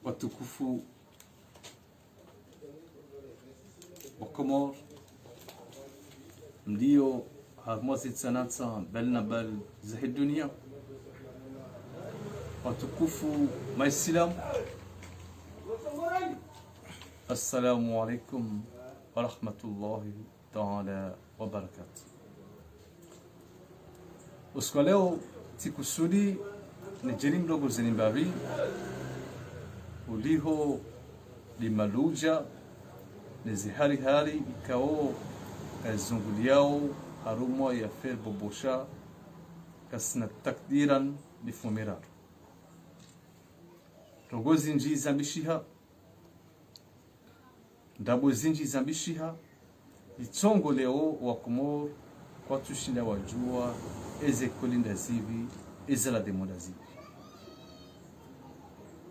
watukufu wa Komor ndio harmozi sanatsa bal na bal za dunia, watukufu Waislamu, assalamu alaikum wa rahmatullahi ta'ala wa barakatuh. Usiku leo tikusudi ni jeni mdogo Zimbabwe uliho limaluja nizihari hari ikao kazunguliao harumo ya fer bobosha kasna takdiran bifumirar rogo zinji zambishiha ndabo zinji zambishiha itongo leo wa Komor kwa tushinda wajua ezekolinda zivi ezala demonda zivi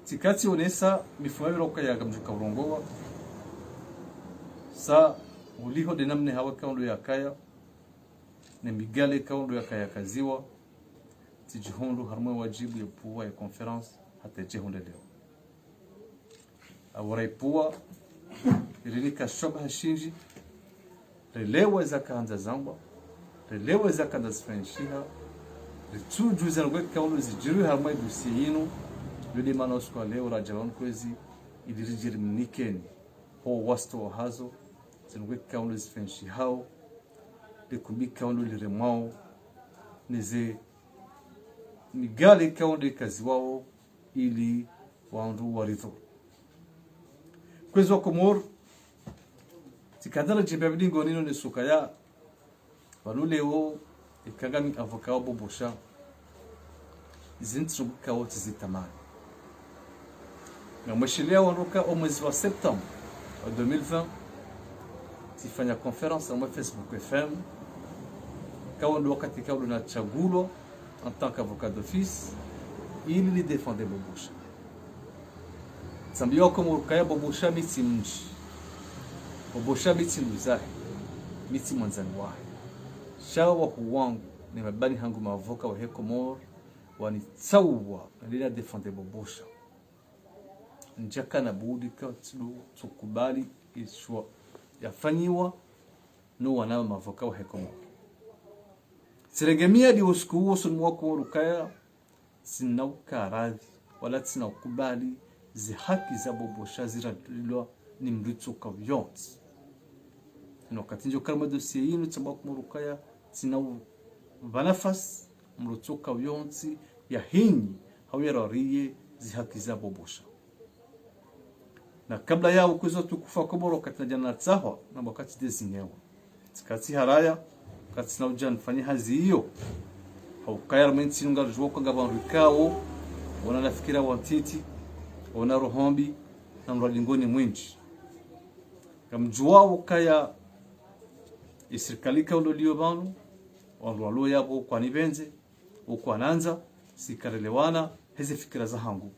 tikati onesa mifumabira ukayaga mjuka urongowa sa uliho denamne hawa kaundo ya kaya na migale kaundo ya kaya kaziwa tijihondo harmwe wajibu ya puwa ya conference hata jehonde leo awara ipuwa ililika shoba hashinji relewa za kaanza zamba relewa za kaanza sifenshiha rituju za ngwe kaundo zijiru harmwe dusiyinu yule manos kwa leo rajawan kwezi idirijiri mnikeni ho wasto hazo zinwe kaundo zifenshi hao likumbi kaundo liremao nize migale kaundo kazi wao ili waandu waritho kwezi wa Komor tikadala jimbabidingo nino ni sukaya waluleo ikagami avokao bobosha zintru kao tizitamani na mweshilia wanuka au mwezi wa Septembre 2020 tifanya conference na Facebook FM kaondo wakati kaondo na chagulo en tant qu'avocat d'office ili li défendre Bobosha sambio kama kaya Bobosha miti mji Bobosha miti mzahi miti mwanzani wahi shawa huwangu ni mabani hangu maavoka wa Komor wanitsawa nalila défendre Bobosha njaka na budi kwa tukubali iswa yafanyiwa no wana mavoka wa Komor siregemia di usiku huo sunmwako rukaya sinauka radhi wala sinakubali zi haki za Bobosha ziradilwa ni mritsuka vyonti no katinjo kalma dossier yinu tsabako rukaya sinau vanafas mritsuka vyonti ya hinyi hawirariye zi haki za Bobosha na kabla yao kuzo tukufa Komor wakati na jana tsahwa na wakati dezinyewa tikati haraya wakati na ujana fanya hazi hiyo haukaya menti nunga jwoko ngaban rikao wana nafikira wantiti wana rohombi na mradingoni mwinji kamjua wakaya isirikalika ulolio banu walwalo yabo kwa nibenze ukwa nanza sikarelewana hizi fikira za hangu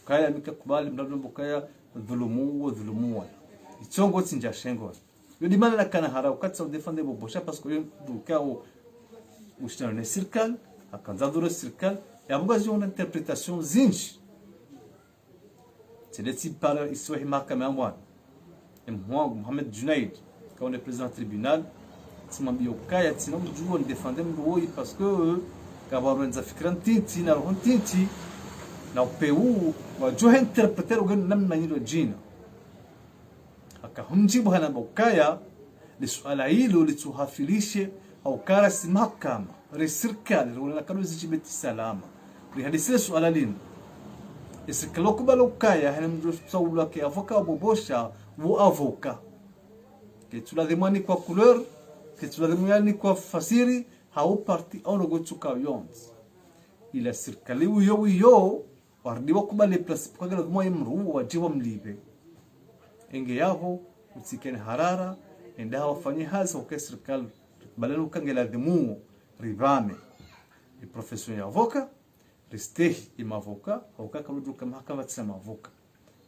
kaya mikakubali mrado mbokaya dhulumu ichongo tinja shengo yodi mana kana hara ukatsa defende Bobosha parce que dukao ushitana ne circle akanza duro circle yabugazi una interpretation zinji tileti para iswahi mahakama amwan Mohamed Junaid quand le président tribunal timambio kaya tinomjuo defende mdoi parce que kabaronza fikrantinti na rontinti na upeu wajua interpreter ugen namna hilo jina akahumjibu hana bokaya li swala hilo lituhafilishe au karasi mahakama resirkali wala kanu zijibeti salama li hadisi swala lini isikalo kubalo kaya hana mdu sawla ke avoka Bobosha wo avoka ke tuladhimani kwa couleur ke tuladhimani kwa fasiri hau parti au nogochuka yons ila sirkali uyo wardi wakubali plus kwa gala mwa imru wajiwa mlibe enge yao usikene harara enda wafanye hazi kwa serikali balenu kangela demu rivame i profession ya avoka restehi imavoka avoka kaludu kama mahakama tsema avoka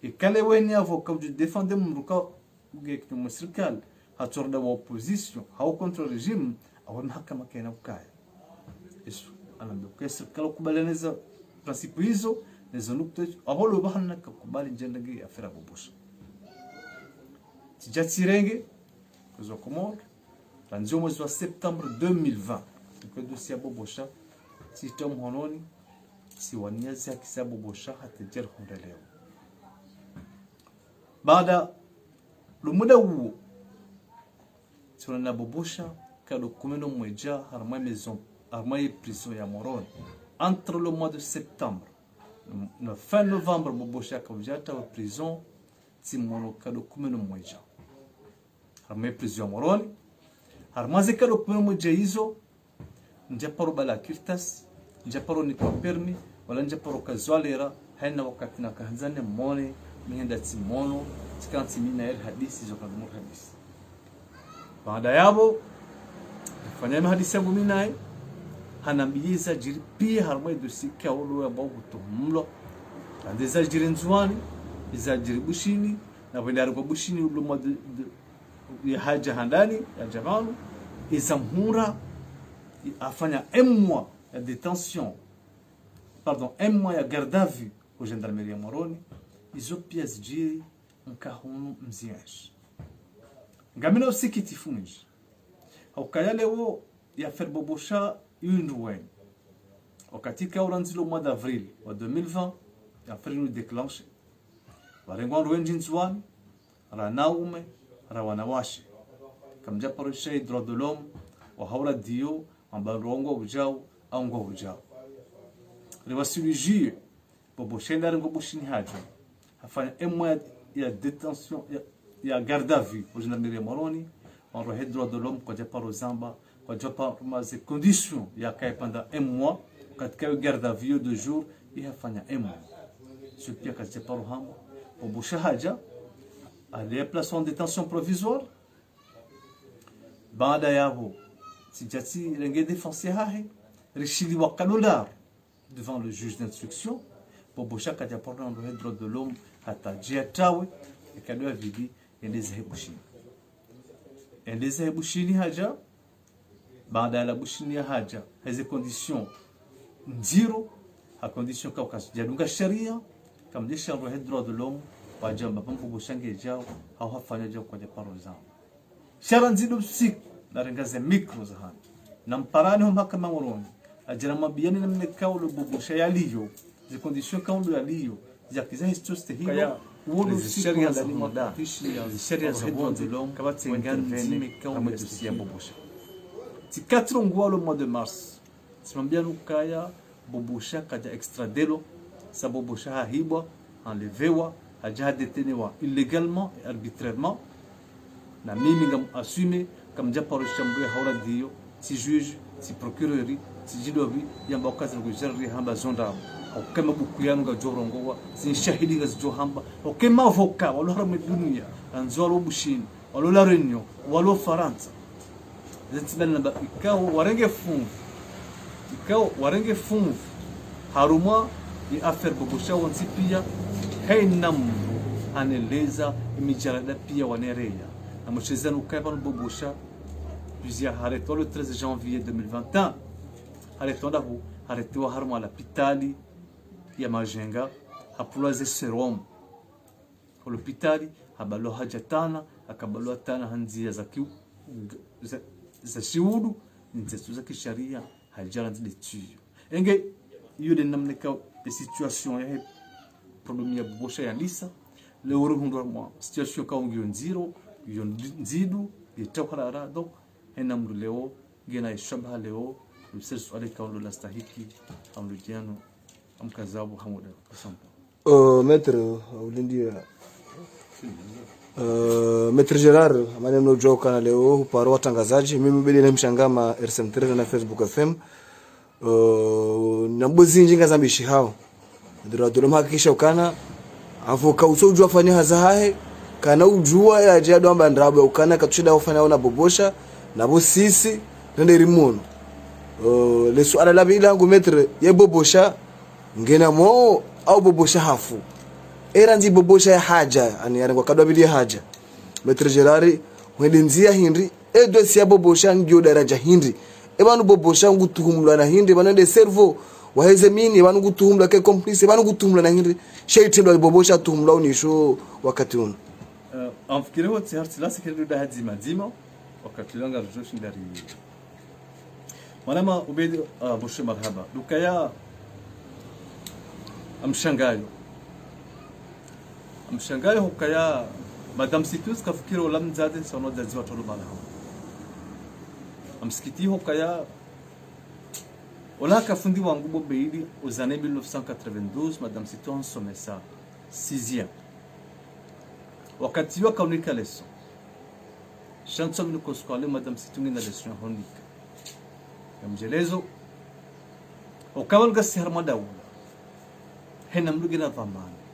ikale weni avoka uju defende mruka ugektu serikali hatorda wa opposition au contre regime au mahakama kena ukaya isu anambuka serikali kubalaneza principe hizo izo nukta abolo bahana kakubali njendege afira bobosha tijatsirenge kuzo Komoro ranzo mwezi wa Septembre 2020 kwa dossier bobosha sitom hononi si waniazi akisa bobosha hatajer leo baada lumuda huo tunana bobosha kado kumeno mweja harma maison harma prison ya Moroni entre le mois de septembre le fin novembre bobosha kavjata wa prison timono kado kumeno mweja harma prison ya Moroni harma zekado kumeno mweja hizo njaparo bala kirtas njaparo ni kwa permi wala njaparo kazwalera haina wakati na kahanzane mone mihenda timono tikanti mina el hadisi zo kadumur hadisi baada yabo fanya hadisi yangu minae hanambiza jiri pia harmai dosi kaolo ya bawo kutumlo andeza jiri nzwani iza jiri bushini na bendari kwa bushini uluma ya haja handani ya jamanu iza mhura afanya un mois ya détention pardon un mois ya garde à vue au gendarmerie ya Moroni izo pia zijiri mkahunu mziash ngamina usikiti funji haukayale wo ya faire bobosha une wakati ka uranzilo mois d'avril wa 2020 ya faire nous déclencher warengo ruenji nzwani ra naume ra wanawashe kamja paroshe droit de l'homme wa haura dio ambarongo bujao au ngo bujao rewasuluji bobosha ndarengo bushini hajo afanya un ya détention ya garde à vue au gendarmerie Moroni on aurait droit de l'homme kwa japaro zamba kwa japaro maze condition ya kai pendant un mois katika garde à vue de jour ihafanya un mois ce pia kwa japaro hamo bobosha haja ali place en détention provisoire baada yabo sijati renge défense hahe rishili wakalola devant le juge d'instruction bobosha kwa japaro on aurait droit de l'homme hata jiatawe ikadwa vidi endeze bushini haja baada ya bushini haja hizo condition nziro ha condition kwa kujadunga sharia kamdisha roho droit de l'homme wajamba pampo bushange jao au hafanya jao kwa japaro zao shara nzido sik na rengaze micro za hana na mparani mpaka Moroni ajira mabiani na mnekao bobosha yaliyo hizo condition kaundo yaliyo zakiza histoste hiyo wodo sheria za moda sheria za droit de l'homme kabati ngani kama dossier bobosha ti 4 ngwa le mois de mars simambia lukaya bobosha kaja extradelo sa bobosha hahibwa enlevewa haja detenewa illégalement et arbitrairement na mimi ngam assumer comme japaro chambre haura dio si juge si procureur si jidobi yamba okazi ngujari hamba zonda okema buku yanga jorongowa sin shahidi ga johamba okema voka walo harame dunia anzolo bushini walo la renyo walo faransa zetibana ba ikao warenge fungu haruma ni affaire bobosha wansi pia hainam aneleza imijarada pia wanereya na mchezano kaiban bobosha plusieurs arrêtés le 13 janvier 2021 arrêté wa haruma la pitali ya majenga hapulaze serum kwa hospitali habalo hajatana akabalo tana hanzia za shiudu nzetu za kisharia hajara nditu enge yude namneka situation ya problème ya bobosha ya lisa le woro hundo mo situation ka ngio nziro yo nzidu yetokara donc enamdu leo gena ishabha leo msesu ale kaulo la stahiki amlujiano amkazabu hamuda asante maître ulindia maître Gerard maneno joka leo uparo watangazaji mimi bili na mshangama RSM3 na Facebook FM na mbozi njinga zambishi hao ndio tuloma hakikisha ukana avoka usojua fanya hazahae kana ujua ya jado amba ndrabe ukana katushida ufanya ona bobosha na bo sisi nende rimono le swala la bila ngo maître ye bobosha ngena mo au bobosha hafu era nzi bobosha ya haja ani yarengwa kadwa bili haja maître Gerard welinzia hindi dossier bobosha ngio daraja hindi ebanu bobosha ngutuhumlwa na hindi banende servo waheze mini wanu gutumla ke complice wanu gutumla na ngiri sheiti ndo bobosha tumla unisho wakati uno amfikiri wote harti la sekretu da hadzima dzima wakati langa rjoshi ndari wanama ubedi bushe marhaba dukaya amshangayo hukaya madam situs kafikiri wala mzade sono dazi watu bana amsikiti hukaya wala kafundi wangu bobeidi aux années 1992 madame siton somesa 6e wakati wakaonika leso chanson ni koskole madame situngi na leso honika mjelezo ukawal gasi harmadawu hena mlugina dhamana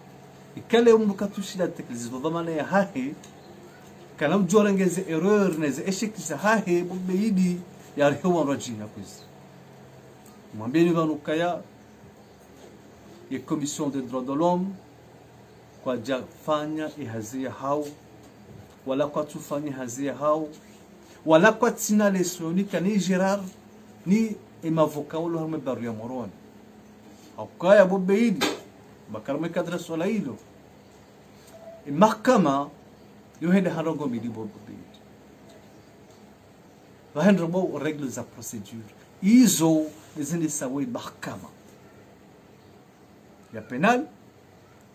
ikale umukatushida teklizo dhamana ya hahi kana mjorengeze erreur neze eshikisa hahi bobeidi ya rewa rajina kwizi mwambieni vanukaya ya commission des droits de l'homme kwa jafanya ihazia hao wala kwa tufanya hazia hao wala kwa tina lesoni kani Gerard ni imavoka wala harme baru ya moroni hakaya bobeidi bakarme kadra swala hilo mahakama yohenda harongo midi bobeidi wahendro bo règles za procédure hizo zindi sawa mahakama ya penal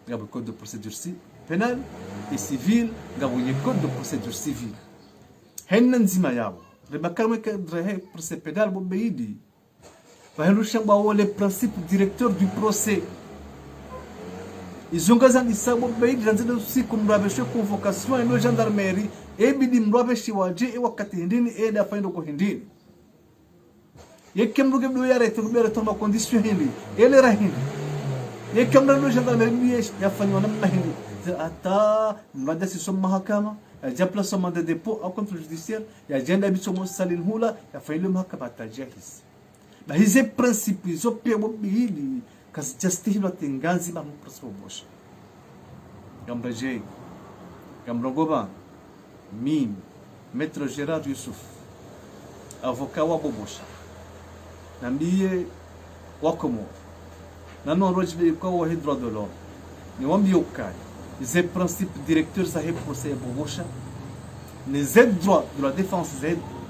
ya code de procédure pénale et civile ya code de procédure civile henna nzima yao rebakarme kadre procès pénal bobeidi wahendro ba wale principe directeur du procès izongaza nisabo beidi ranzida siku mrabeshe convocation eno gendarmerie ebidi mrabeshe waje wakati hindini eda faindo ko hindini yekem ruge do yare to bere to ma condition hindi ele rahindi yekem no gendarmerie ya fanywa na mahindi ata mrada si som mahakama ya placement de dépôt au contrôle judiciaire ya agenda bisomo salin hula ya failo mahakama tajahis ba hize principe zo pebo bihili kas justice tenganzi ba mproso bosh gambaje gamrogoba mim maître Gérard Youssouf avocat wa bobosha nambie wakomo nano rojbe ko wa droit de l'homme ni wambi yokai les principes directeurs za procès bobosha les droits de la défense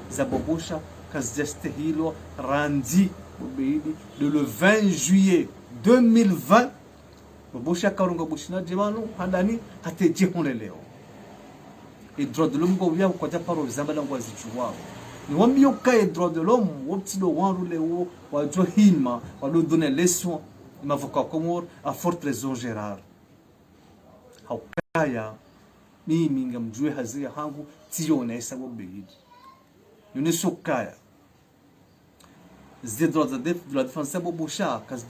za bobosha kas justice hilo randi le 20 juillet 2020 bobosha karonga bushina jemano handani hateje hone leo et droit de l'homme go ya ko ta paro zambala ngwazi chuwa ni wambi yokai droit de l'homme woptido wanru leo wa johima wa lo donner leçon mavoka komor a forte raison Gérard haukaya mimi ngamjue hazia hangu tione sababu beidi yunesokaya zide droits de la défense bobosha kas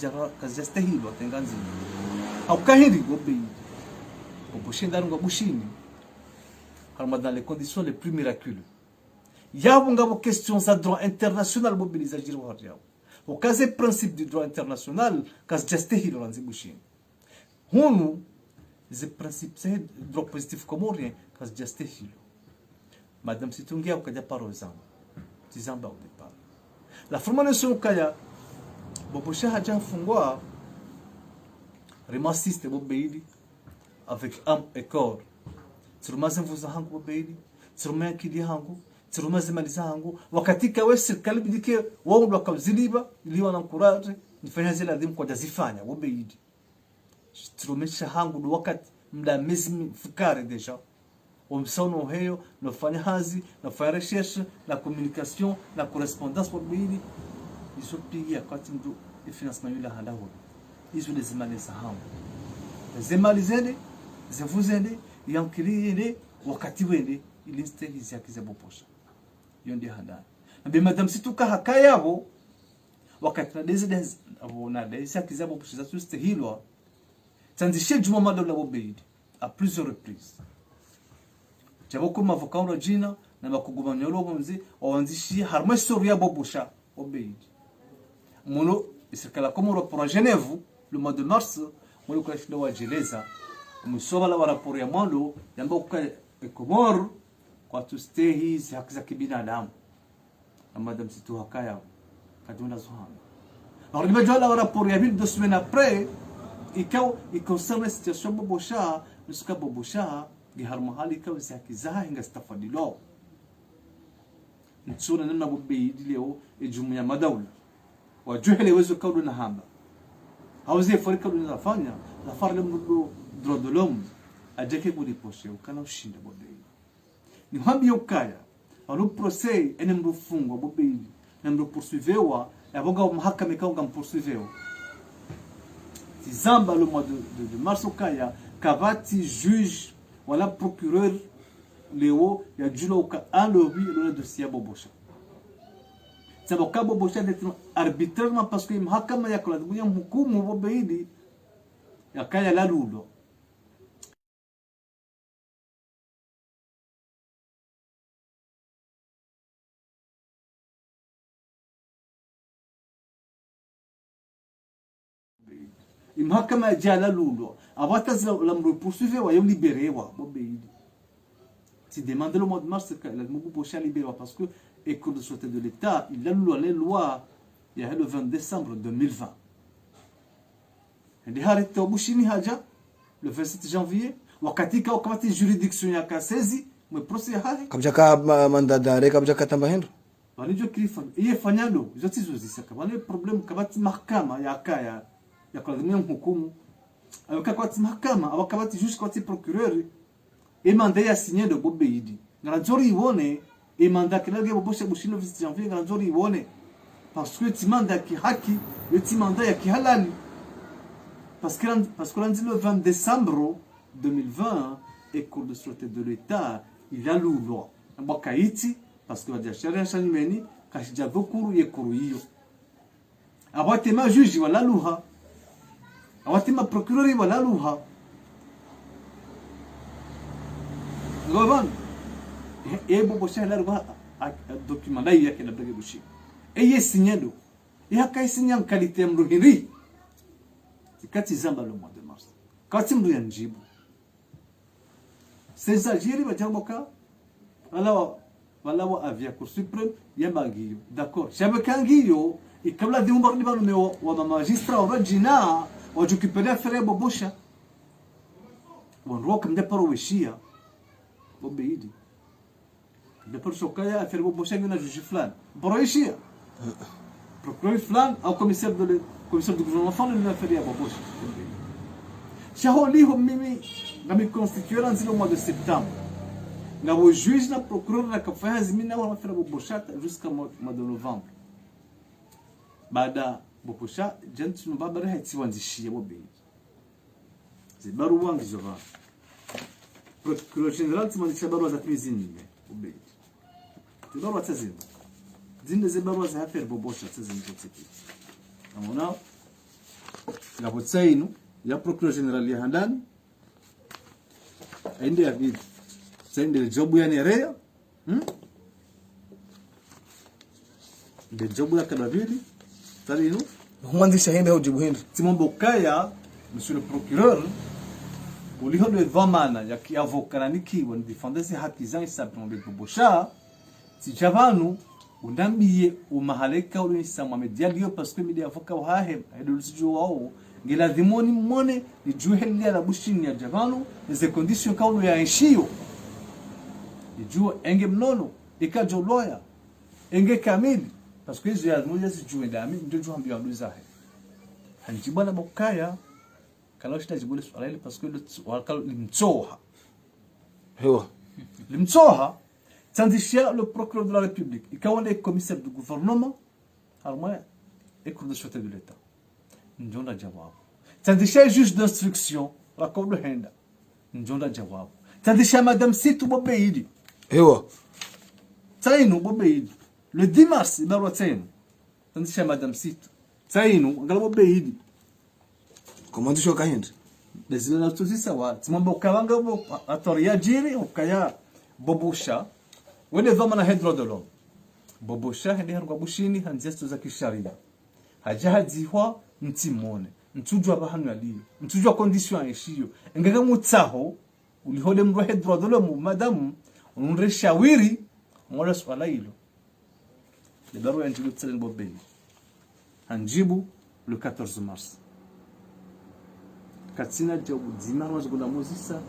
hilo tenganzi haukahiri gobeidi bobosha ndarunga bushini harma dans les conditions les plus miraculeuses yabo ngabo questions za droit international mobiliser jiro hadiao au cas des principes du droit international kas hilo ranzi bushini hunu les principes c'est droit positif comme rien kas hilo madame situngia ukaja parozan tizamba au départ la formation kaya bobosha haja fungwa remasiste bobeidi avec âme et corps turumaze mvuza hangu bobeidi turumaya kidi hangu turumaze maliza hangu wakati kawe serikali bidike wao ndo wakaziliba iliwa na courage nifanya zile adhimu kwa jazifanya bobeidi turumesha hangu ndo wakati mda mezi fukare deja omsono heyo nofanya hazi nofanya recherche la communication la correspondance pour bili iso pigi akati ndo financement yula handa ho izo lezimali sahamu lezimali zende zevuzende yankili wakati wende iliste hizi akiza boposha yondi handa na madame situka hakayabo wakati na desidence abona desi akiza boposha za tuste hilwa tandishe juma madola bobeidi à plusieurs reprises jaboko mavoka rojina na bakugumanyolo bonzi owanzishi harma soria bobosha obeidi mono isikala komoro pour Genève le mois de mars mono kwa shida wa jeleza musoba la rapport ya mwalo yamba kwa Komoro kwa tustehi haki za kibinadamu na madam situ hakaya kaduna zohana alors il va la rapport ya 2 semaines après il concerne la situation Bobosha nusuka Bobosha gihar mahali ikaw zihakizaha hinga stafadilo ntsuna namna Bobeidi leo ejumuya madawla wajuhele wezo kaulu na hamba hauze farika unafanya la farle mdo droit de l'homme ajeke budi poshe ukana ushinda Bobeidi ni hambi yokaya alo procès ene mrufungwa Bobeidi na mdo poursuivewa aboga mahakama ikaunga poursuiveo Zamba le mois de mars okaya kabati juge wala procureur Léo ya jula uka alobi le dossier Bobosha sababu Bobosha d'être arbitrairement parce que mahakama ya kula dunia mhukumu Bobeidi yakaya la lulo imahakama ya jala lulo abatazi la poursuivre wa libérewa Bobeidi si demande le mois de mars que la Bobosha libéré parce que école de sûreté de l'État il a les lois il y a le 20 décembre 2020 ndi harita obushini haja le 27 janvier wakatika wakati juridiction ya kasezi mwe procès hali kabjaka mandadare kabjaka tambahendo walijo kilifanya iye fanyalo zote zisaka wale problem kabati mahakama ya kaya ya kuadhimia hukumu awakati mahakama awakati juge kwa procureur emanda ya signé de Bobeidi ngala nzori ione emanda kelage Bobosha bushino 27 janvier ngala nzori ione parce que timanda ki haki le timanda ya ki halali parce que lundi le 20 décembre 2020 école de sûreté de l'État il a loi mbakaiti parce que wadia sharia shanimeni kashija vokuru yekuru hiyo abatema juge wala luha abatema procureur wala luha ngoban Bobosha la loi document là yake na brege bushi eye signado yaka signan qualité mruhiri kati zamba le mois de mars kati mru yanjibu ces agiri bajaboka wala avia cour suprême yamagio d'accord j'avais kangio ikabla de umbar libano me wa magistrat wa jina wajukipelea fere Bobosha wanroka mdeparo weshia Bobeidi deparo sokaya fere Bobosha ngina juge flan boroishia procureur flan au commissaire du gouvernement flan ne fait rien Bobosha shaholi mimi ngami constituer le mois de septembre na o juge na procureur na kafanya zimina wa fere Bobosha jusqu'à mois de novembre baada Bobosha jentu mbabara hatiwanzishia Bobeidi zibaru wangi zova procureur général timandisha barua za twizini Bobeidi zibaru atazini zinde zibarua za affaire Bobosha tazini kotiki amona la botsainu ya procureur général ya handani aende ya vidi sende jobu ya nerea de jobu ya kadavili talinu humandisha hende au jibu hende timombo kaya monsieur le procureur uliho de vamana ya ki avocat niki won défendre ses haki za isabon de Bobosha si javanu undambiye umahaleka ulinisa Mohamed Diallo parce que media avocat wahe edulisijo wao ngila dhimoni mone ni juheli ya bushini ya javanu les conditions kaulu ya ishio ijua enge mnono ikajo lawyer enge kamili parce que je yazmoja si juwe dami ndio juambia nduzahe hanjibana bokaya kala shita jibule swala ile parce que le wakal limtsoha hewa limtsoha tandishia le procureur de la République ikawana commissaire du gouvernement armoya école de sûreté de l'État njonda jawabu tandishia juge d'instruction la cour de henda njonda jawabu tandishia madame Situ Bobeidi hewa tainu Bobeidi le 10 mars barua tainu tandishia madame Situ tainu ngala Bobeidi komandisho kahindi desile na tutisa wa timombo kawanga bo atoria jiri ukaya Bobosha wene vama na hedro de l'homme Bobosha hende harwa bushini hanzesto za kisharia hajahadziwa ntimone ntujwa bahanu yaliyo ntujwa condition yeshiyo engega mutsaho ulihole mro hedro de l'homme madame unre shawiri mola swala hilo le baro yanjibu tsele Bobeidi hanjibu le 14 mars katsina jabu dinar wazgula muzisa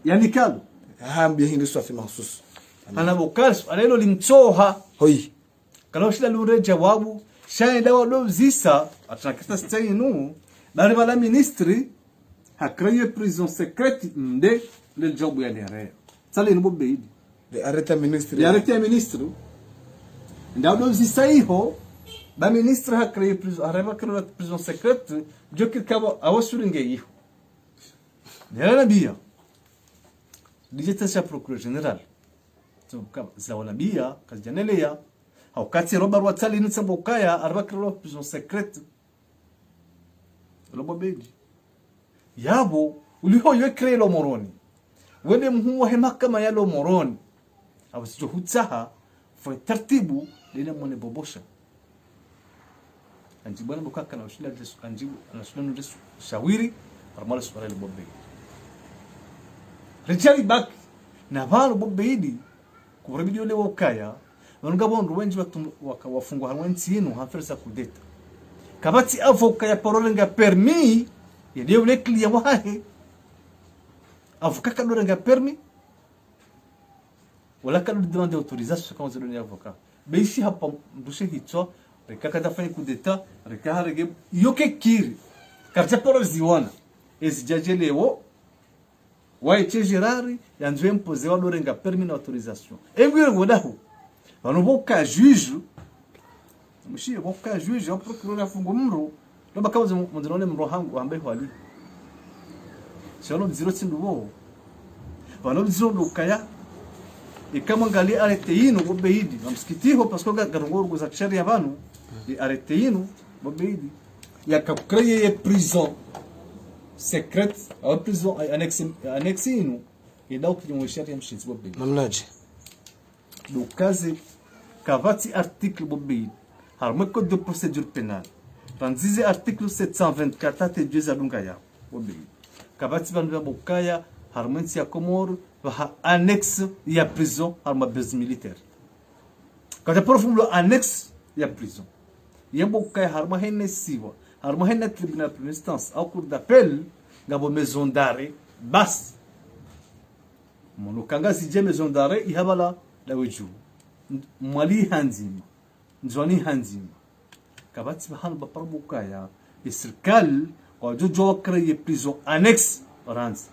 yani kalu haambia hindi swafi mahsus ana bokas alelo limtoha hoi kana shida lure jawabu shani dawa do zisa atakata stayinu bali bala ministri ha créé prison secrète mde le job ya lere sale no beidi de arrêta ministre de arrêter ministre ndaw do zisa iho ba ministre ha créé prison arrêta créé prison secrète jo que kabo awasuringe iho nera bia dijeta sa procureur général so kama za wala bia kajanelea au kati roba rwatali ni tsambokaya arba créé prison secrète lobo beidi yabo uliho ywe créé lo moroni wende mhuwa he mahakama ya lo moroni au sijo hutsaha foi tartibu lina mone bobosha anjibana bukaka na ushila desu anjibu anashulanu desu shawiri armala swala le bobbe rejali bak na valo bobbeidi kurebidio le wakaya wanga bondu wenji wafungwa halwenzi yinu hafersa kudeta kabati avoka ya parolenga permis ya leo le client wahe avoka kalorenga permis wala kalo demande autorisation quand on est avocat beishi hapa mbushe hitwa rekaka dafanya kudeta reka harege yoke kiri karta poro ziwana ezijajelewo waiche Gerari yanzwe imposer wa lorenga permis na autorisation engwe ngodaho banoboka juge mushi boka juge en procureur afungo mro loba kaza mundinone mro hangu ambaye hwali shalo mziro tsinduwo bano mziro lokaya ikama ngali arete yinu bobeidi bamsikitiho parce que garongoro goza kshari yabanu arete yinu bobeidi yakakreye prison secrète au prison annexe yinu idao kinyomshari ya mshinzi bobeidi namnaje dokaze kavati article bobeidi harmo code de procédure pénale ranzize article 724 ate jueza dungaya bobeidi kavati bandu bokaya harmonsi ya Komoro va annexe ya prison harma base militaire quand profond le annexe ya prison yembo kay harma henne siwa harma henne tribunal première instance au cour d'appel ngabo maison d'arrêt bas mono kanga sije maison d'arrêt ihabala la weju mwali hanzima nzwani hanzima kabati bahal baparbuka ya serikali kwa jojo créer prison annexe ranzi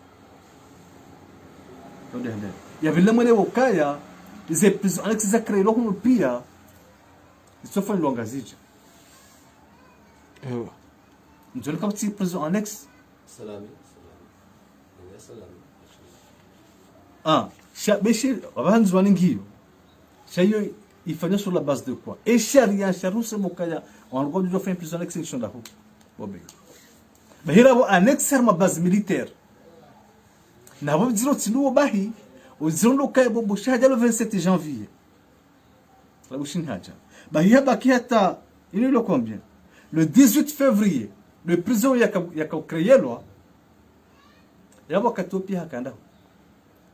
ya vile mwele wakaya ize prison annexe za créer lo huno pia isofa longa zija ewa nzwani kabati prison annexe salami beshi abahanzwani ngiyo shayo ifanya sur la base de quoi et sharia sharuse mokaya on go do faire prison annexe section da ho bobe bahira bo annexe ma base militaire na bo diro tinuo bahi o ziro lokaya bo boshaja le 27 janvier la boshin haja bahia bakiata il est le combien le 18 février le prison yaka créé loi yabo katopia hakanda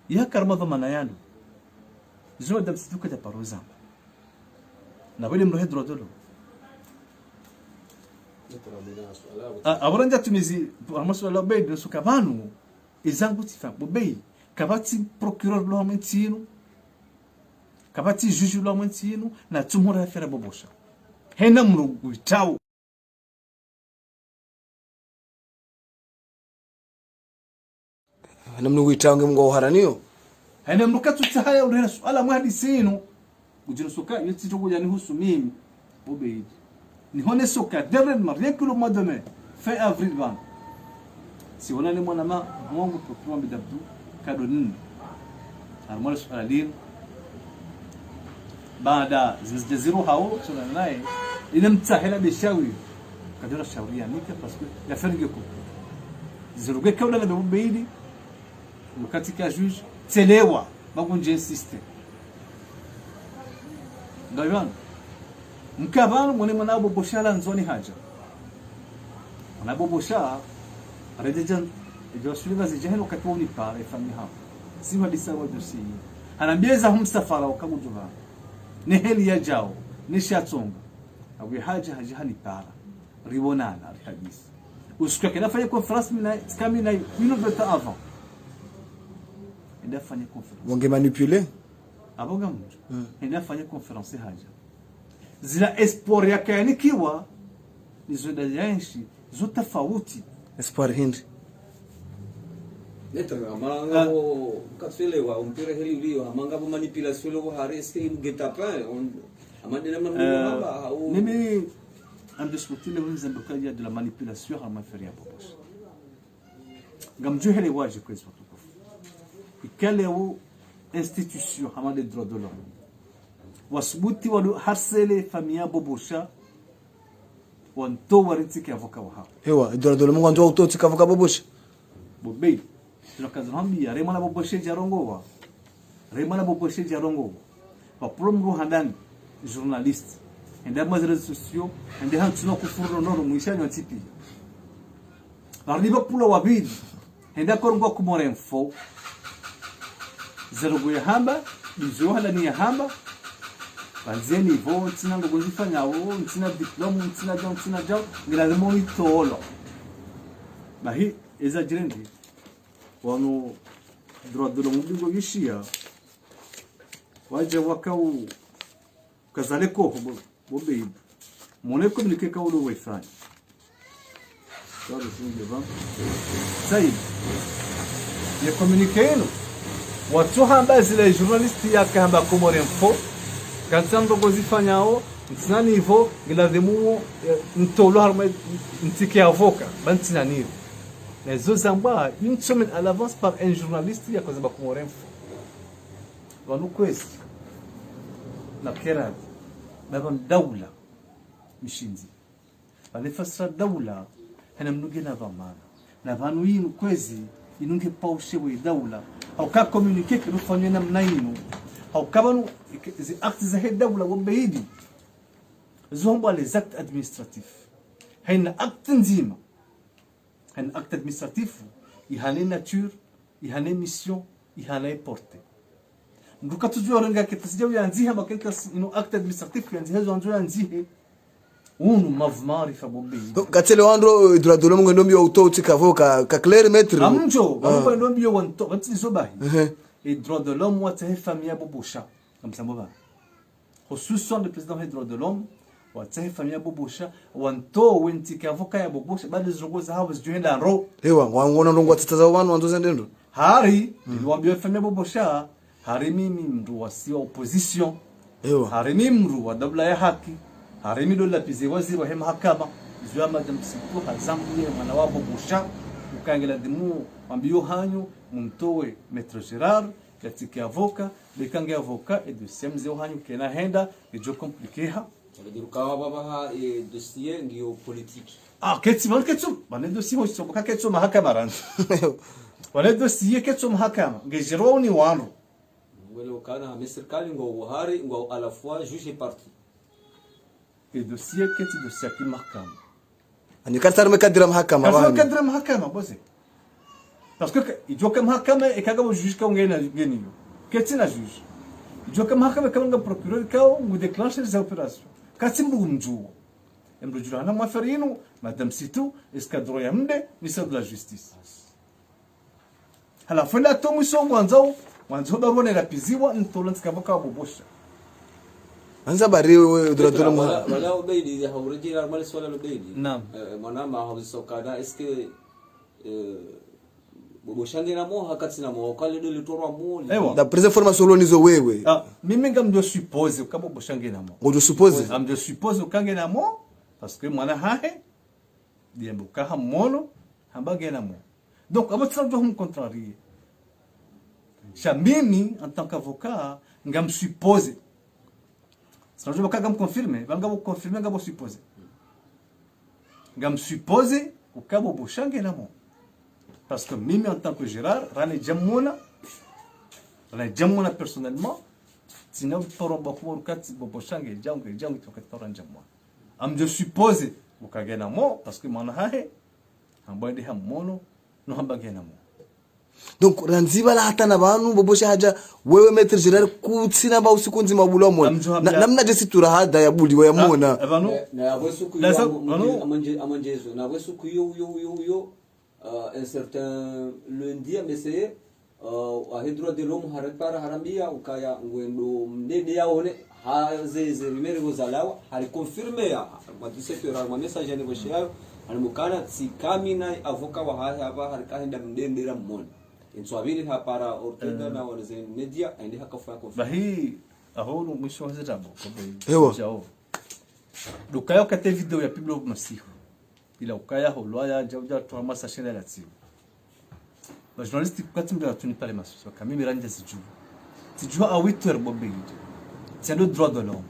ya karma dhamana yanu zino dabsituka ta paroza na wale mrohe drodolo abaranja tumizi amaswala bede sukabanu izangu tifa bobei kabati procureur lo mentino kabati juge lo mentino na tumura afera bobosha hena mrugu tao namnu witange mgo haraniyo hena mrukatu tahaya urena swala muhadisino ujino soka yeti jogo yani husu mimi bobei ni hone soka dernièrement rien que le mois de mai fin avril ban si wala ni mwana ma mwangu procureur bidabdu kado nini armala swala lin baada zimzijaziru hao sura naye ile mtahila bishawi kadira shauria nika parce que ya ferge ko ziruge kawla la bobei mkatika juge telewa bagunje insiste ndayon mkabano mwene manabo boshala nzoni haja manabo bosha redejan ejo suliva zijahelo katoni pare fami ha siwa disawa dosi anambieza humsafara wakamujuva ni heli ya jao ni shatsonga au haja hani para ribonana alhadis usiku kile fanya conference kama na minute avant ndio fanya conference wange manipuler aboga mtu ndio fanya conference haja zila espoir yake yanikiwa nizo dajanshi zo tofauti espoir hindi netra amanga katfele wa umpira heli ulio amanga bo manipulation lo hare eske il getapin amande na mamba au mimi andiscuter le wenza bokaja de la manipulation à maferia popos gamju heli waje kwa sababu ikale u institution ama de droit de l'homme wasbuti walu harsele famia bobosha wanto waritiki avoka wa hapo hewa droit de l'homme wanto utoti avoka bobosha bobei tunakazambia rema na boboshe jarongowa rema na boboshe jarongowa pa promro handani journaliste enda mais réseaux sociaux enda hantuna kufuru nono muishanyo atipi bardiba pula wabidi enda korongo kumora info zero ya hamba bizo hala ni hamba banzeni vo tina ndo gozifanya wo tina diploma tina jao ngila mo itolo bahi exagerando wano droit de l'homme bigo gishia waje wakau kazale ko bobe mone communiquer ka ulo wifi sabe sim devant sai ya communiquer no watu hamba zile journaliste ya kamba komore info kansan dogo zifanyao ntina niveau ngila demu ntolo harma ntiki avoka bantina nivo les autres amba une semaine à l'avance par un journaliste ya kaza komore info wanu kwesi na kera baban dawla mishinzi alifasra dawla hana mnugena vamana na vanu yinu kwezi inunge paushe we dawla au ka communiquer que rufanye namna yinu au kabanu zi actes za dawla wabehidi zomba les actes administratifs hena acte nzima hena acte administratif ihane nature ihane mission ihane portée nduka tujua renga kitasijau yanziha makeka ino acte administratif yanziha zo yanzihe unu mavmari fa bobbi katele wandro droit de l'homme ngendo mbio utoti kavoka ka clair maître amjo bambo ndo mbio wanto batilizo bahi et droit de l'homme wa tahe famille bobosha kamsamo ba khususan le président des droits de l'homme wa tahe famille bobosha wanto wenti kavoka ya bobosha bali zirogoza hawo zijuenda ro hewa wangona ndongo tataza wanu wanzo zendendo hari niwaambia famille bobosha hari mimi mru wasi opposition hewa hari mimi mru wa dabla ya haki harimi dola pize waziri wa mahakama zwa madam siku hazamye mwana wabo busha ukangela dimu ambio hanyu mumtowe maître Gérard katika avoka bekange avoka et de semze hanyu kena henda ejo compliqué ha dirukawa baba ha dossier ngio politique keti mal ketsu bane dossier ho soboka ketsu mahakama ran wale dossier ketsu mahakama ngejironi wano wale ukana serikali ngo hari ngo à la fois juge et partie et dossier keti dossier ki mahakama ani kartar me kadira mahakama wa kadira mahakama bose parce que ijoka mahakama e kaga juge ka ngena geniyo keti na juge ijoka mahakama kama procureur ka ngu déclencher les opérations katimbu mjuo emrujura na mafarino madame Situ escadron ya mde ministère de la justice hala fela tomu so mwanzo barone rapiziwa ntolanzi kavoka bobosha anza bari droit de l'homme wala obeidi ya hawreji normal swala obeidi naam mwana ma hawsokana est-ce que boboshange na mo hakati na mo kale de litorwa mo da prese formation lonizo wewe mimi ngamdo suppose kabo boshange na mo ngojo suppose amdo suppose kange na mo parce que mwana hahe diembo ka mono hambage na mo donc abatsa do hum contrarier mimi en tant qu'avocat ngam suppose ça je veux pas me confirmer vanga vous confirmer ngabo supposer ngam supposer au cabo boshange na mo parce que mimi en tant que Gérard rane jamona personnellement tina poromba ko kati boshange jangu to katora jamona am je suppose au kagena mo parce que mon hahe ambande ha mono no hambage na mo donc ranziba la hata na banu bobosha haja wewe metre general kutsina ba usiku nzima bula mona namna je situra hada ya buli ya mona na wesu ku amanjezo na wesu ku yo un certain lundi ameseye a droit de l'homme harapara harambia ukaya ngwendo mnene yaone hazeze rimere gozalawa hali confirme ya madisete ra ma message ne boshayo alimukana sikamina avoka wa hapa harikahenda mdendera mmona inswabili hapara ortenda na wanaze media aende hakafanya confirme bahi aho no mwisho wa zabo ewa jao dukayo kate video ya piblo masiho ila ukaya holwaya jauja to amasa shela la tsibo ba journaliste kwati mda tuni pale maso kama mimi ranja sijua a 8h bobé c'est le droit de l'homme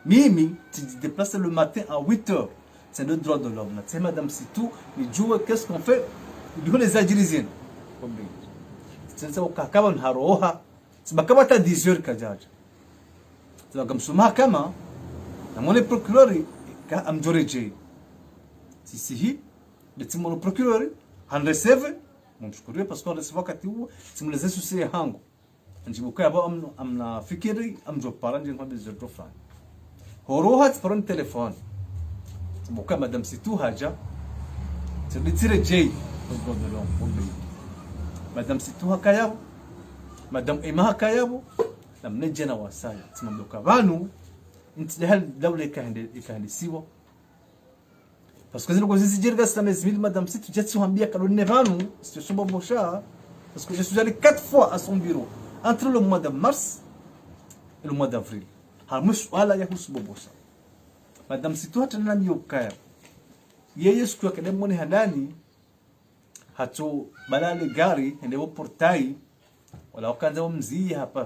mimi tu te déplaces le matin à 8h c'est le droit de l'homme c'est madame Sitou mais jua qu'est-ce qu'on fait ils les algériens bobé c'est ça ukakaba nharoha sibakaba ta 10h kajaja sasa kamsoma kama na mwana procureur ka amjoreje sisi de timono procureur han receve mumshukuru parce qu'on receve wakati huo simuleze susi hangu njibuka aba amna fikiri amjo paranje kwa bezo fulani horoha tparon telefone muka madame Sitou haja tire jay kwa dolon bombe madame Sitou hakayabo madame Emma hakayabo na mnejena wasaya timamdoka banu intihal dawla ikahandisiwa parce que zilikuwa zisijirga sana mezili madame Sitou jetsu hambia kalone banu situation bobosha parce que je suis allé 4 fois à son bureau entre le mois de mars et le mois d'avril hamush wala yahusu bobosha madame Sitou hatana miyokaya yeye siku yake demoni handani hato balale gari ndio portai wala wakaanza mzii hapa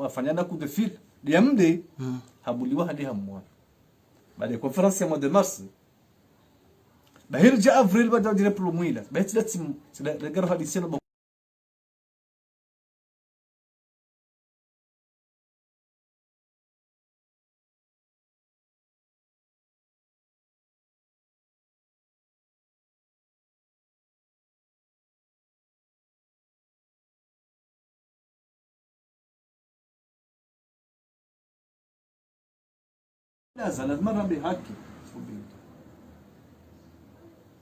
fanyana coup de fil diamde habuliwa hadi hamwa baada ya conference ya mois de mars bahirja avril bada dire pour mwila bahitla tim la garo hadi sino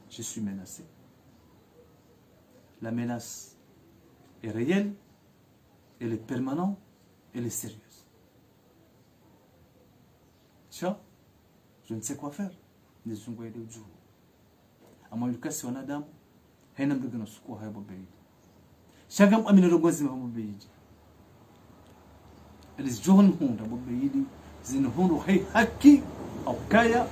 je suis menacé. La menace est réelle, elle est permanente, elle est sérieuse. Tiens, je ne sais quoi faire. Je suis un peu dur. À moi, Lucas, c'est un adam. Il y a un peu de secours à Bobeid. Chacun a mis le rogozim à Bobeid. Elle est jeune, Bobeid. زين هون هي حكي او كايا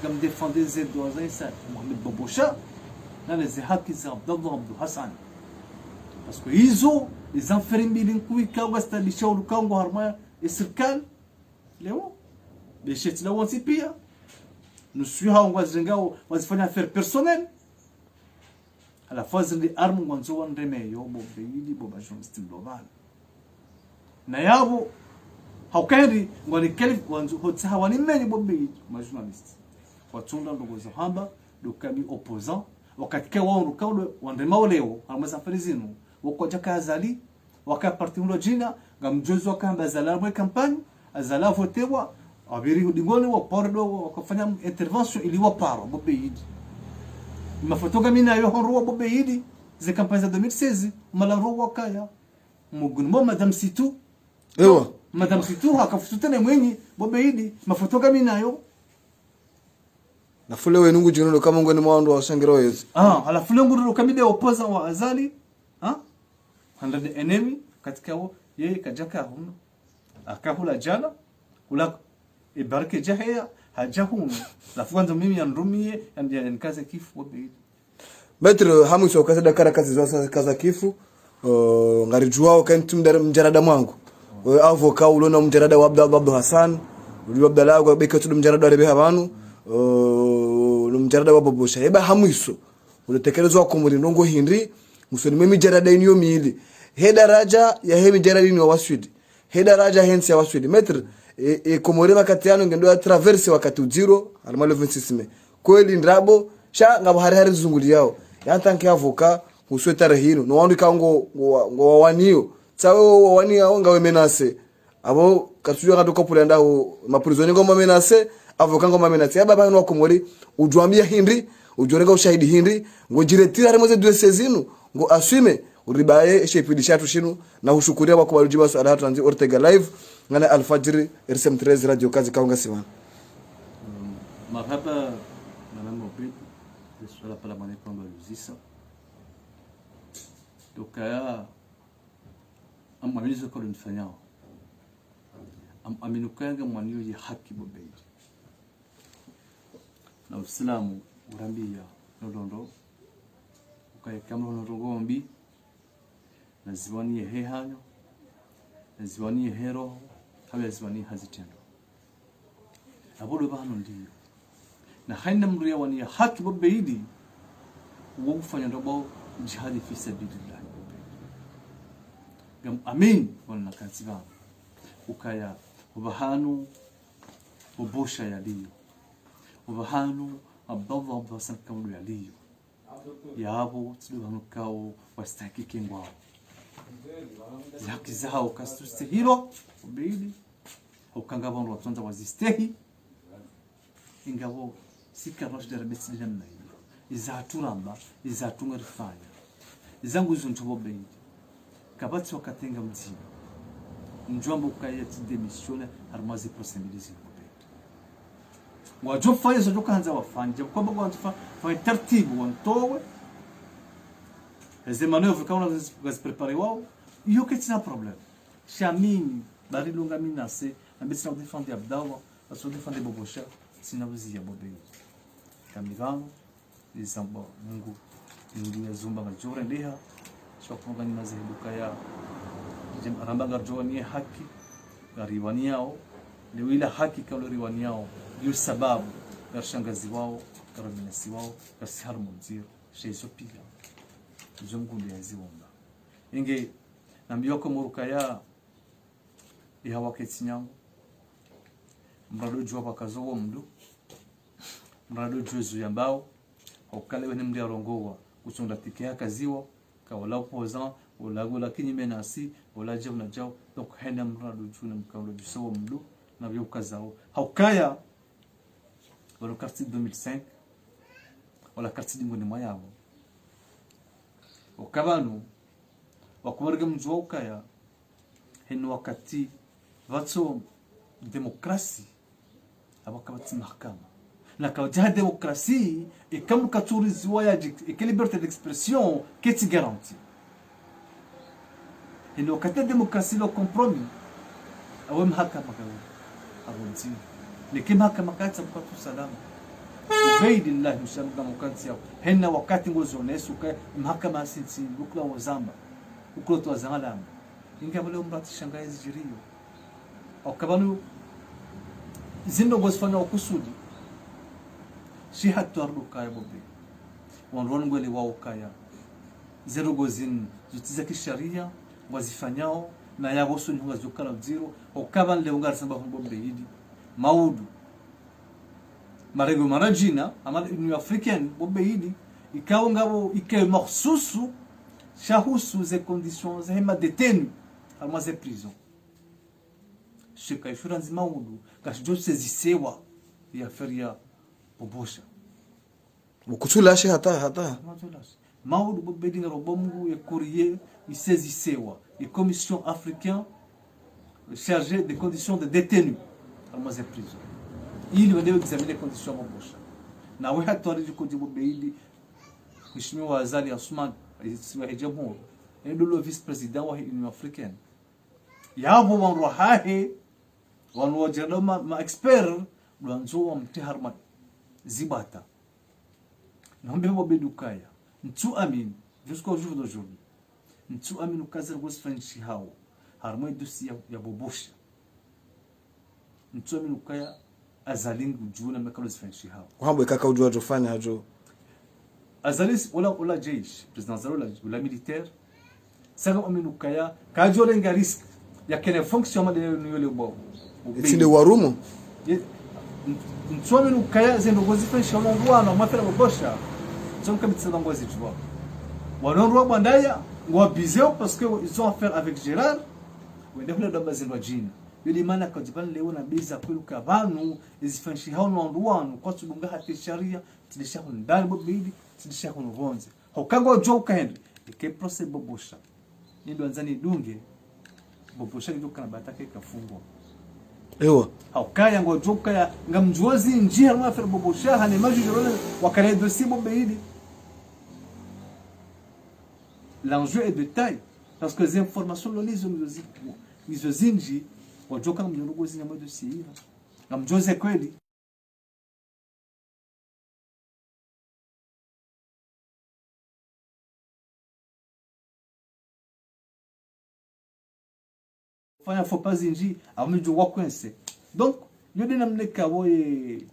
كم ديفاندي زيد دوزاي سا محمد بابوشا انا زي حكي زي عبد الله عبد الحسن باسكو يزو لي زانفيرمي لينكوي كاوستا لي شاولو كانغو هرما السكان ليو لي شيت لا وانسيبيا نو سويها وازنغاو وازفانيا فير بيرسونيل على فاز لي ارم وانزو وان ريميو بو بيدي بو باجونست لوفال نيابو haukari ngwani kelif wanzu hotsa wani meni bobi ma journalist watunda ndogo za hamba dokami opposant wakati kwa wao rukaulo wandema leo almaza felizinu wakoja kazali wakaparti ulo jina ngamjozo kamba zalamo campagne azala votewa abiri udigoni wa pordo wakafanya intervention ili waparo bobi mafotoga mina yo honro bobi ze campagne za 2016 malaro wakaya mugunmo madame Sitou ewa madame Sitou hakafutana mwenyi bobeidi mafoto kama nayo na fule we nungu jinono kama ngoni mwandu wa shangiro yesu ala fule nguru kama de opoza wa azali 100 enemy katika wao yeye kajaka huno akahula jana kula ibarke jahia hajahunu la fuanzo mimi yanrumie ndio nikaze kifu bobeidi Maître hamu so kaza dakara kazi zo kaza kifu ngarijua kantum mjarada mwangu avoka ulona mjarada wa Abdul Hassan uli Abdallah wa beka tu mjarada wa Rebeha banu mjarada wa Bobosha eba hamuiso uletekelezwa ko muri ndongo Henry musoni mimi jarada iniyo mili he daraja ya he jarada iniyo waswidi he daraja hensi ya waswidi Maître komore makati yano ngendo ya traverse wakati uziro alima le 26 mai kweli ndrabo sha ngabo hari zunguli yao yantanke avoka usweta rehino no wandu kaongo ngo wanio tawo wani aonga we menase abo katujua katoka pulanda ho maprizoni ngoma menase avoka ngoma menase baba no komori ujwambia hindi ujonega ushahidi hindi ngo jiretira remoze dwe sezinu ngo aswime uribaye shepidisha tushinu na ushukuria kwa kubarujiba swala hatu anzi Ortega live ngana alfajiri RSM13 radio kazi kaunga siwana marhaba na mobile swala pala mane kwamba yuzisa dokaya amalizo kwa nifanyao aminukanga mwanio ya haki bobeji na Uislamu urambia nodondo ukaya kama nodogombi naziwani hehanyo naziwani hero hawe ziwani hazitendo abodo bano ndiyo na haina mria wani haki bobeidi wofanya ndobo jihadi fi sabilillah gam amin wana kaziba ukaya ubahanu ubosha yaliyo ubahanu abdallah basan kamlu yaliyo yabo tsidubanu kao wastakike ngwao zakizao kastuste hilo ubili ukanga bondo watonza wazistehi ingabo sikarosh darabesi namna hiyo izaturamba izatunga rifanya izangu zuntubo bendi kabati wakatenga mzima njombo kayati demisione armazi prosembilizi bobendi wajofanya zotoka hanza wafanya kwamba wantufa fa tartibu wantowe les manœuvres quand on va se préparer wao iyo ketina problem chamini bari lunga minase ambetsina defender abdawa aso defender bobosha sinabuzi ya bobendi kamivano izamba mungu ndio zumba majora ndeha shokonga ni mazebuka ya ramba garjoni haki gariwani yao ni ile haki kama riwani yao ndio sababu ya shangazi wao karaminasi wao kasihar munzir sheso piga zumgundi yaziwonga inge nambiyoko murukaya ihawa ketinyango mrado jwa bakazowo mdu mrado juzu yambao okale wene mdi arongowa kusonda tikia kaziwo kawala opposant olago lakini menasi olaje unajao donc hena mrado juna mkawlo bisowo mdu na byo kazao haukaya wala quartier 2005 wala quartier ngoni mayabo okabanu wakumarga mjwa ukaya henu wakati vatso demokrasi abakabati mahakama na kawaja demokrasi et comme katurizi voyage et que liberté d'expression qui est garantie et le côté démocratie le compromis awe mahakama kawa abunzi leke mahakama kati kwa salama ubaidillah mshamga mkanzi yao hena wakati ngozo nesu ka mahakama sinsi ukla wazamba uklo to wazalama ingabule umrati shangazi jirio okabanu zindo gosfanya okusudi si hatu arduka ya bobe wanrongwele wao kaya zero gozin zutiza kisharia wazifanyao na yaboso ni wazukala zero okaban le ungar samba bobe hidi maudu marego marajina ama Union Africaine bobe hidi ikawa ngabo ikae mahsusu shahusu ze conditions hema detenu alma ze prison shika insurance maudu kashijo sezisewa ya feria bobosha ukutulashe hata maudu bobedinga robomungu ya courrier isezisewa et commission africaine chargée des conditions de détenus alma ze prison ili wende examiner les conditions bobosha na wewe hatori jikodi bobeili Mheshimiwa Azali Asman isiwa jamhuri ndio vice president wa Union Africaine yabo wanrohahe wanwajadoma ma expert wanzo mtiharma zibata nombe bobedukaya ntu amin jusqu'au jour d'aujourd'hui ntu amin ukazer gos french hao harmo dossier ya bobosha ntu amin ukaya azalingu juna mekalos french hao kwambo kaka ujua jofanya hajo azalis wala jesh president zaro la militaire sanga ominukaya kajolenga risk ya kene fonctionnement de l'union bo itinde warumo ntsome nukaya zendo gozi fensha mwana mafela bosha zonka bitsa ngozi jwa Wanaondoa bandaya ngwa bizeo parce que ils ont affaire avec Gérard. Wende kule ndo bazilwa jina. Yule maana kwa jibani leo na biza kwelu kabanu izifanshi hao no nduanu kwa tudunga hati sharia tidisha hundali bobidi tidisha hunronze. Hokago joka Henry ike procès bobosha. Ndo anzani dunge bobosha ndio kana bataka ikafungwa. Ewa Haukaya ngo joka ya ngamjuozi njia mwa affaire bobosha hane maji jorone wakale dossier bobidi. L'enjeu est de taille parce que les informations les zinji wajoka mnyurugo zinyamo dossier ngamjoze kweli fanya faut pas zinji amujwa kwense donc yode namleka woye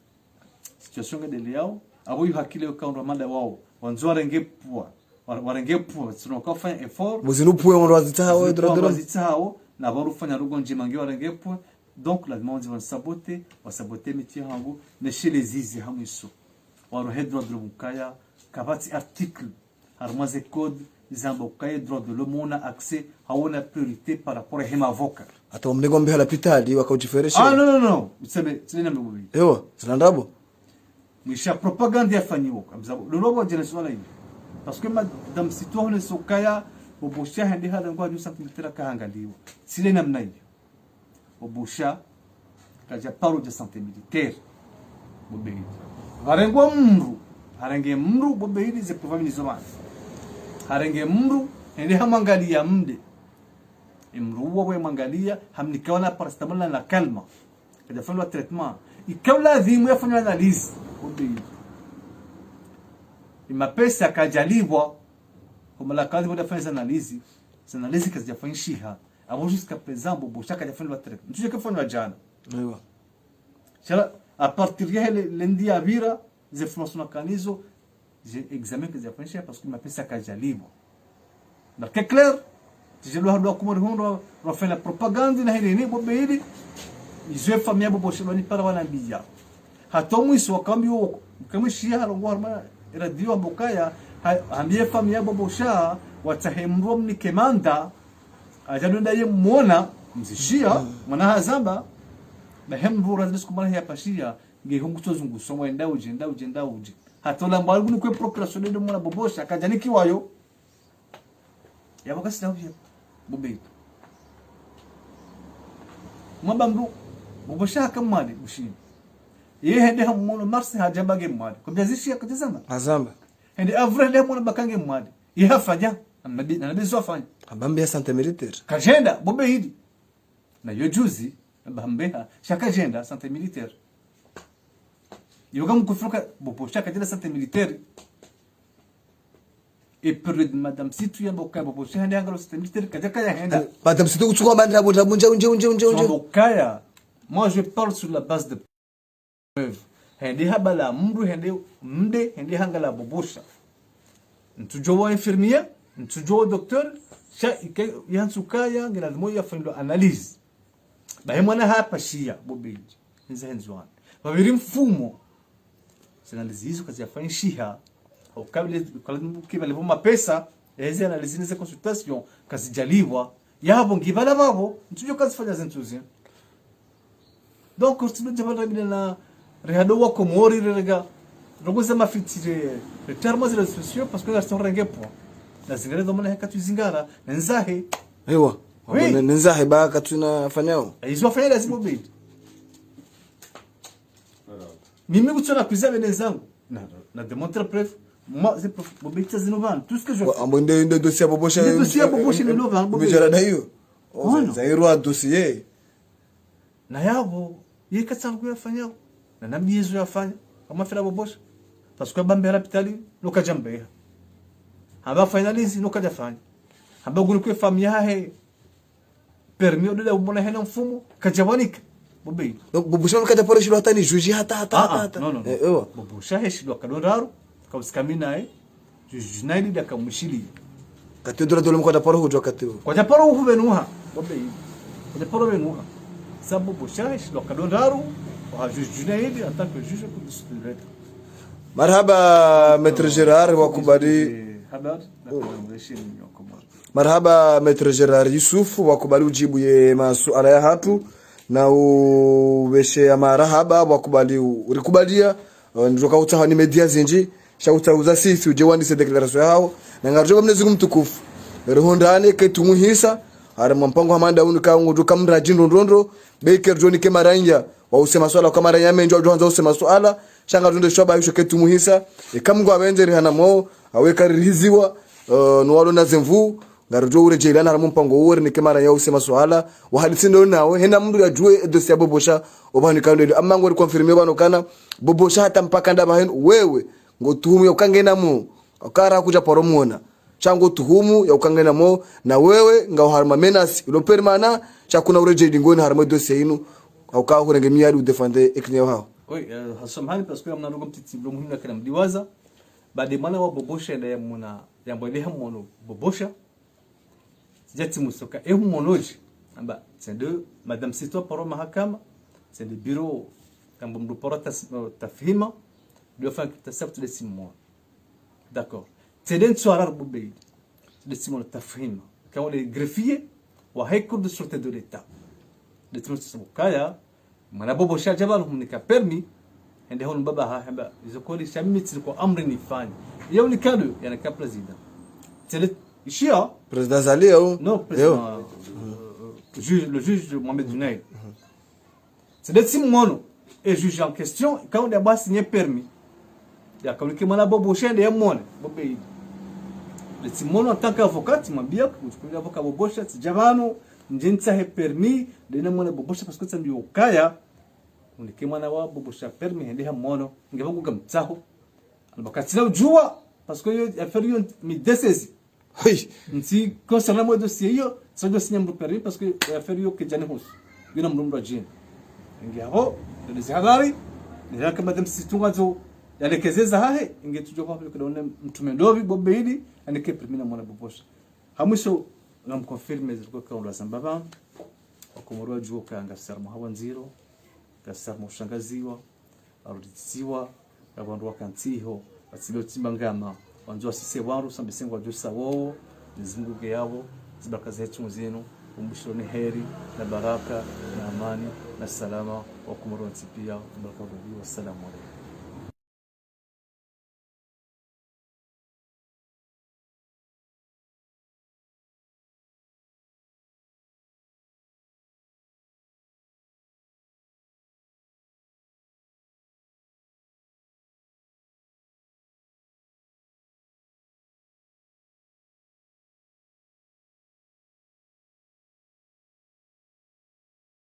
situation ngade leo abo yuhakile ukaondoa mada wao wanzoa rengepwa warengepwa tunokafanya effort muzinupwe ndo azitao droit azitao na barufanya rugo njimangi warengepwa donc la demande va saboter métier hangu ne chez les izi hamiso warohe droit de l'Umkaya kabati article harmaze code zambokaya droit de l'homme a accès haona priorité par rapport à hema avocat hata mlengombe hala pitali wakaujiferesha non useme tena mbubi ewa zinandabo mwisha propaganda yafanyiwa kabisa lolobo jeneswala hivi parce que madame citoyenne sokaya obosha handi hada ngwa du santimetera kahangaliwa sile namna hiyo obosha kaja paro de santé militaire bobeidi harenge mru bobeidi ze provincial zone harenge mru hende hamangalia mde imru wewe mangalia hamnikaona paracetamol na calma kaja fanya traitement ikawla dhimu yafanya analyse bobeidi imapesa kajalibwa comme la case de faire analyse kazi jafanya shiha avant jusqu'à présent bobosha kajafanya wa traitement ndio kafanya jana ewa chala a partir ya lundi avira ze informations kanizo j'ai examiné que jafanya shiha parce que imapesa kajalibwa na que clair je dois comment rendre faire la propagande na hili ni bobeidi izo famia bobosha bani para wana bia hatomu iso kambio kama shiha harongwa radio mbokaya ambie famia bobosha watahemro mnikemanda ajadonda ye muona mzishia mwana hazamba na hemro razis kumana ya pashia ngehungu tozungu somwa enda uje hatola mbalgu ni kwe procreation de mwana bobosha kajaniki wayo yabakasi na bobe mwamba mru bobosha kamali bushini ye hende hamuno marsi hajabage mwali kubyazishia kutazama azamba hende avre le mwana bakange mwali ye hafanya na bizo afanya abambia santé militaire kajenda bobe hidi na yojuzi bambeha shaka jenda santé militaire yoga mkufuka bobo shaka jenda santé militaire et pour madame situ ya boka bobo shaka ngalo santé militaire kaja henda madame situ kuchukua bandra bonja unje bokaya moi je parle sur la base de preuve hende habala mru hende hangala bobosha ntujowa infirmier ntujowa docteur sha yansukaya ngila moyo yafanya analyse bahe mwana hapa shia bobeji nzenzwana babiri mfumo analyse hizo kazi yafanya shia au kabla kibale vuma pesa eze analyse neze consultation kazi jalibwa yabo ngibala babo ntujo kazi fanya zentuzi donc urtibe jabala bila na rehado wako mori rega rogoza mafitire le termes de sociaux parce que la sont rengepo na zingare domana hekatu zingara nzahe ewa nzahe baka tunafanyao hizo fanya lazima bidi mimi kutsona kuzabe nenzangu na démontrer preuve moi c'est bobita zinovan tout ce que je fais amende dossier bobosha le novan bobija na hiyo zairwa dossier na yabo yekatsangu yafanyao na namyezo yafanya kama fera bobosha parce que bambera pitali lokajambeha haba finalize nokajafanya haba guluko famia he permis de la ubona hena mfumo kajawanika bobe donc bobosha nokata pore shilo hata ni juji hata non ewa bobosha he shilo kadondaru kausikamina juji naili dakamushili katedra dole mkwada pore hujwa katedra kwa japoro hubenuha bobe kwa japoro benuha sababu bobosha he shilo kadondaru wa juji naili en tant que juge pour discuter. Marhaba Maître Gérard wakubali habari na kuongelesha nyoko. Marhaba Maitre Gerard Yusuf, wakubali ujibu ye masuala ya hatu na uweshe ya marahaba wakubali urikubalia njoka utaha ni media zinji shautauza sisi uje wandise declaration yao na ngajoba Mwenyezi Mungu mtukufu rehondane ke tumuhisa ara mpango hamanda unika ngudu kamra jindondo beke joni ke maranya wa usema swala kama maranya menjo joanza usema swala shanga tunde shoba yusho ke tumuhisa ikamgo abenze rihana mo aweka riziwa nuwalo na zemvu ngarujo ure jelana ara mpango ure ni ke maranya usema swala wa hadisi ndo nawe hena mndu yajue dosi ya bobosha obani kando amma ngori confirme bano kana bobosha hata mpaka ndaba henu wewe ngotuhumu ukangena mu akara kuja poromona chango tuhumu ya ukangena mo na wewe ngao harma menace ilo permana chakuna ureje dingoni harma dossier inu au ka kurenge miadi udefende ekneo hao. Oui, hasamhani parce que amna ndugu mtiti blo muhimu kana mdiwaza bade mana wa bobosha nda yamuna yambole hamono bobosha jati musoka monoji amba c'est de madame Sito poro mahakama c'est le bureau kambo mdu poro tafhima de fin que tasabtu de 6 mois. D'accord. تدين سوارر ببيد لسمو التفهيم كون الجرافيه وهيكل de sorte de l'état de transmission kaya mana bobo sha jabalhum nika permis ende hon baba ha haba izokoli shamit ko amri ni fani yow ni kadu yana ka president telet ishia president Zali ou non président le juge Mohamed Junaid c'est de Simono et juge en question quand on a signé permis ya kawiki mana bobo sha ende yamone bobei le Simono en tant qu'avocat m'ambia que avocat bobosha tijabano njinta he permis de na mona bobosha parce que ça ndio kaya unike mwana wa bobosha permis hende ha mono ngebangu gamtsaho albakati na ujua parce que yo affaire yo mi desezi oui nti concernant moi dossier yo ça doit signer mon permis parce que affaire yo ke jane hos yo na mrumba jini ngero de zihadari ni kama madam situngazo yalekezeza hahe ingetujua kwa kudone mtume ndovi bobeidi anike permis mwana bobosha hamusho namkonfirme zilikuwa kwa ndo sambaba wakomorwa juo kanga sarmo hawanziro kasarmo shangaziwa arudisiwa abantu wakantiho batsilo timbangama wanzo sise waru sambisengwa jusa wao nizunguke yabo zibaka zetu zenu umbishoni heri na baraka na amani na salama wakomorwa tipia baraka wa salamu alaykum.